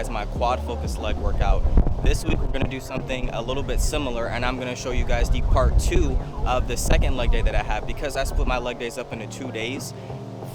to my quad focused leg workout. This week we're going to do something a little bit similar, and I'm going to show you guys the part 2 of the second leg day that I have, because I split my leg days up into 2 days.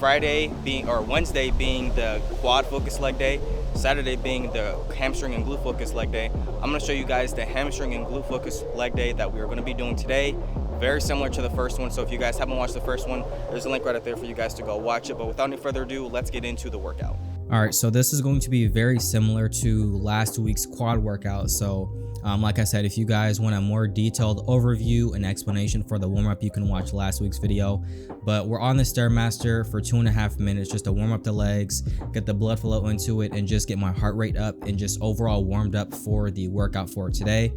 Wednesday being the quad focused leg day, Saturday being the hamstring and glute focused leg day. I'm going to show you guys the hamstring and glute focused leg day that we're going to be doing today. Very similar to the first one, so if you guys haven't watched the first one, there's a link right up there for you guys to go watch it. But without any further ado, let's get into the workout. All right, so this is going to be very similar to last week's quad workout. So like I said, if you guys want a more detailed overview and explanation for the warm-up, you can watch last week's video. But we're on the Stairmaster for 2.5 minutes just to warm up the legs, get the blood flow into it, and just get my heart rate up and just overall warmed up for the workout for today.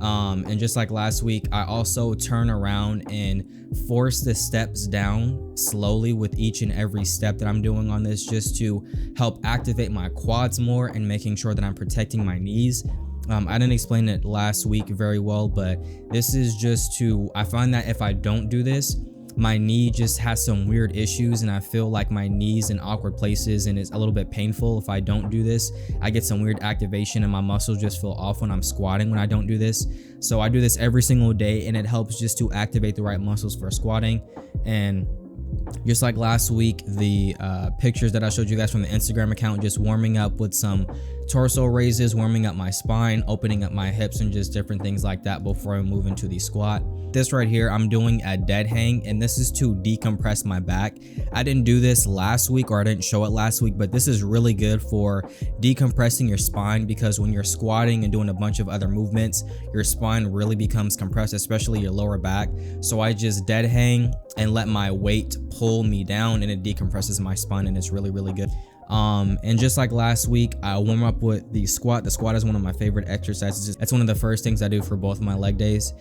And just like last week, I also turn around and force the steps down slowly with each and every step that I'm doing on this, just to help activate my quads more and making sure that I'm protecting my knees. I didn't explain it last week very well, but this is just I find that if I don't do this, my knee just has some weird issues, and I feel like my knee's in awkward places and it's a little bit painful. If I don't do this, I get some weird activation and my muscles just feel off when I'm squatting when I don't do this. So I do this every single day, and it helps just to activate the right muscles for squatting. And just like last week, the pictures that I showed you guys from the Instagram account, just warming up with some torso raises, warming up my spine, opening up my hips, and just different things like that before I move into the squat. This right here, I'm doing a dead hang, and this is to decompress my back. I didn't do this last week, or I didn't show it last week, but this is really good for decompressing your spine, because when you're squatting and doing a bunch of other movements, your spine really becomes compressed, especially your lower back. So I just dead hang and let my weight pull me down, and it decompresses my spine, and it's really, really good. And just like last week, I warm up with the squat. The squat is one of my favorite exercises. It's one of the first things I do for both of my leg days.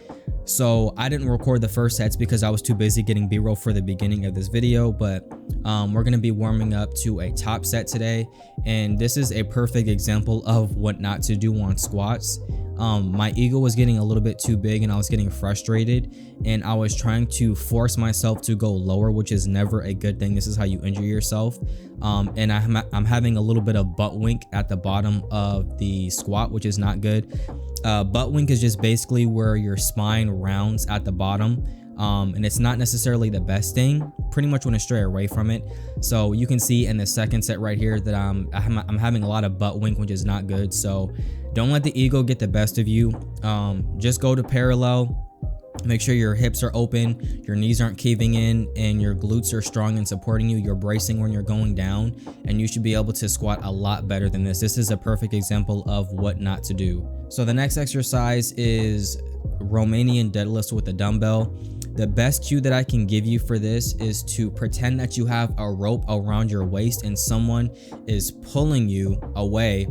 So I didn't record the first sets because I was too busy getting B-roll for the beginning of this video, but we're going to be warming up to a top set today, and this is a perfect example of what not to do on squats. My ego was getting a little bit too big, and I was getting frustrated, and I was trying to force myself to go lower, which is never a good thing. This is how you injure yourself. And I'm having a little bit of butt wink at the bottom of the squat, which is not good. Butt wink is just basically where your spine rounds at the bottom. And it's not necessarily the best thing. Pretty much want to stray away from it. So you can see in the second set right here that I'm having a lot of butt wink, which is not good. So don't let the ego get the best of you. Just go to parallel. Make sure your hips are open, your knees aren't caving in, and your glutes are strong and supporting you. You're bracing when you're going down, and you should be able to squat a lot better than this. This is a perfect example of what not to do. So the next exercise is Romanian deadlifts with a dumbbell. The best cue that I can give you for this is to pretend that you have a rope around your waist and someone is pulling you away.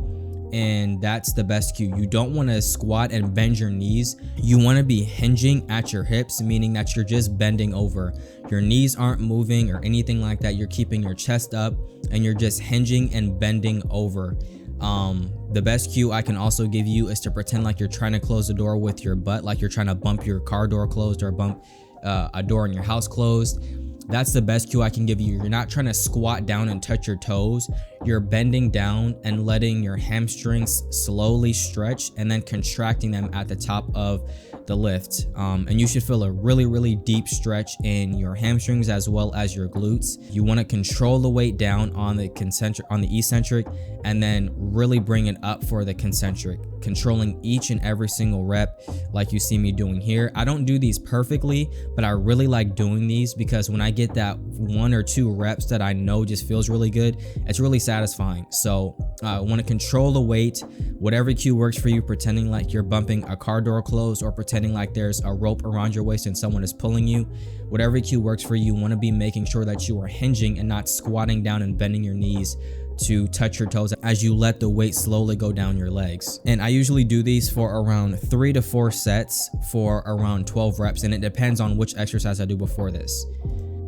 And that's the best cue. You don't want to squat and bend your knees. You want to be hinging at your hips, meaning that you're just bending over. Your knees aren't moving or anything like that. You're keeping your chest up and you're just hinging and bending over. The best cue I can also give you is to pretend like you're trying to close the door with your butt, like you're trying to bump your car door closed or bump a door in your house closed. That's the best cue I can give you. You're not trying to squat down and touch your toes. You're bending down and letting your hamstrings slowly stretch and then contracting them at the top of the lift. And you should feel a really, really deep stretch in your hamstrings as well as your glutes. You want to control the weight down on the eccentric, and then really bring it up for the concentric, controlling each and every single rep like you see me doing here. I don't do these perfectly, but I really like doing these because when I get that 1 or 2 reps that I know just feels really good, it's really satisfying. So I want to control the weight. Whatever cue works for you, pretending like you're bumping a car door closed or pretending like there's a rope around your waist and someone is pulling you. Whatever cue works for you, you want to be making sure that you are hinging and not squatting down and bending your knees to touch your toes as you let the weight slowly go down your legs. And I usually do these for around 3 to 4 sets for around 12 reps, and it depends on which exercise I do before this.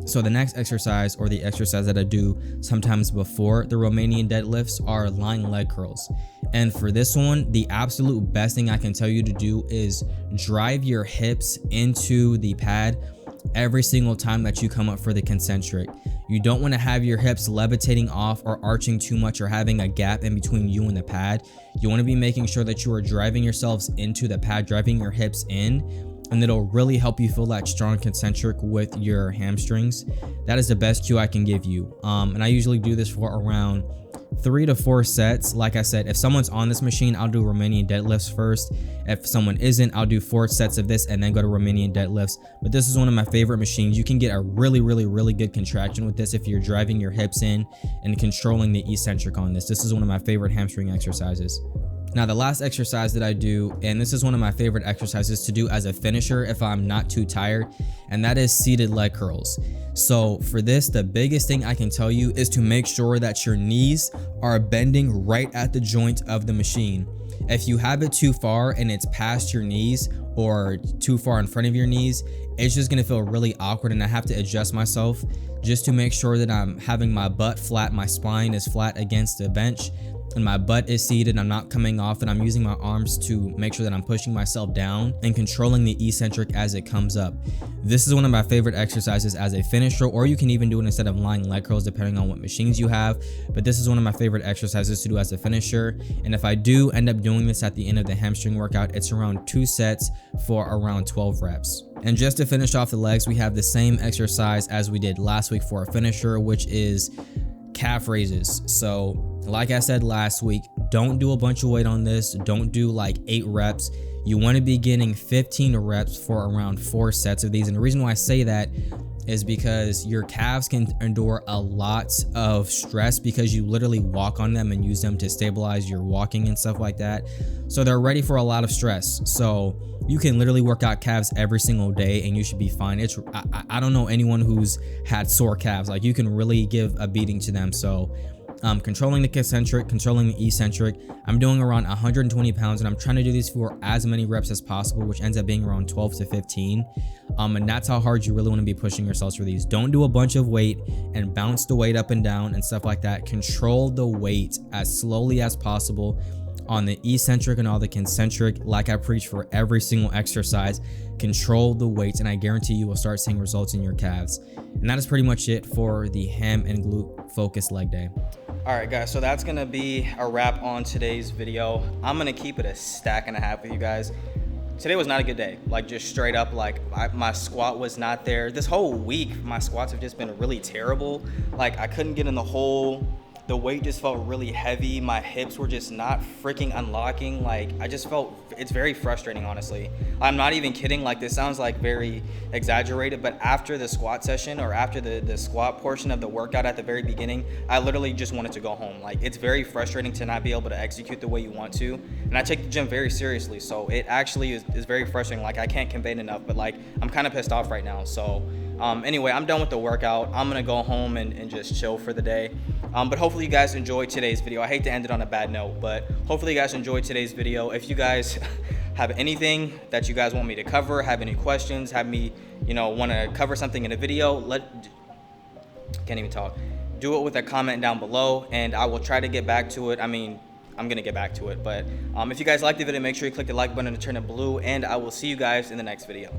So the next exercise, or the exercise that I do sometimes before the Romanian deadlifts, are lying leg curls. And for this one, the absolute best thing I can tell you to do is drive your hips into the pad every single time that you come up for the concentric. You don't want to have your hips levitating off or arching too much or having a gap in between you and the pad. You want to be making sure that you are driving yourselves into the pad, driving your hips in, and it'll really help you feel that strong concentric with your hamstrings. That is the best cue I can give you. And I usually do this for around 3 to 4 sets. Like I said, if someone's on this machine, I'll do Romanian deadlifts first. If someone isn't, I'll do 4 sets of this and then go to Romanian deadlifts. But this is one of my favorite machines. You can get a really good contraction with this if you're driving your hips in and controlling the eccentric on this. This is one of my favorite hamstring exercises. Now, the last exercise that I do, and this is one of my favorite exercises to do as a finisher if I'm not too tired, and that is seated leg curls. So for this, the biggest thing I can tell you is to make sure that your knees are bending right at the joint of the machine. If you have it too far and it's past your knees or too far in front of your knees, it's just gonna feel really awkward, and I have to adjust myself just to make sure that I'm having my butt flat, my spine is flat against the bench, and my butt is seated, I'm not coming off, and I'm using my arms to make sure that I'm pushing myself down and controlling the eccentric as it comes up. This is one of my favorite exercises as a finisher, or you can even do it instead of lying leg curls depending on what machines you have, but this is one of my favorite exercises to do as a finisher. And if I do end up doing this at the end of the hamstring workout, it's around 2 sets for around 12 reps. And just to finish off the legs, we have the same exercise as we did last week for a finisher, which is calf raises. So like I said last week, don't do a bunch of weight on this. Don't do like 8 reps. You want to be getting 15 reps for around 4 sets of these. And the reason why I say that is because your calves can endure a lot of stress because you literally walk on them and use them to stabilize your walking and stuff like that. So they're ready for a lot of stress. So you can literally work out calves every single day and you should be fine. I don't know anyone who's had sore calves. Like, you can really give a beating to them. So controlling the concentric, controlling the eccentric. I'm doing around 120 pounds, and I'm trying to do these for as many reps as possible, which ends up being around 12 to 15. And that's how hard you really want to be pushing yourselves for these. Don't do a bunch of weight and bounce the weight up and down and stuff like that. Control the weight as slowly as possible on the eccentric and all the concentric. Like I preach for every single exercise, control the weights, and I guarantee you will start seeing results in your calves. And that is pretty much it for the ham and glute focused leg day. All right, guys, so that's gonna be a wrap on today's video. I'm gonna keep it a stack and a half with you guys. Today was not a good day, like just straight up, like my squat was not there. This whole week, my squats have just been really terrible. Like, I couldn't get in the hole. The weight just felt really heavy. My hips were just not freaking unlocking. Like, I just felt, it's very frustrating, honestly. I'm not even kidding. Like, this sounds like very exaggerated, but after the squat session, or after the squat portion of the workout at the very beginning, I literally just wanted to go home. Like, it's very frustrating to not be able to execute the way you want to. And I take the gym very seriously, so it actually is very frustrating. Like, I can't convey it enough, but like, I'm kind of pissed off right now. So anyway, I'm done with the workout. I'm gonna go home and just chill for the day. But hopefully you guys enjoyed today's video. I hate to end it on a bad note, but hopefully you guys enjoyed today's video. If you guys have anything that you guys want me to cover, have any questions, have me, want to cover something in a video, can't even talk. Do it with a comment down below, and I will try to get back to it. I mean, I'm gonna get back to it, but if you guys liked the video, make sure you click the like button to turn it blue, and I will see you guys in the next video.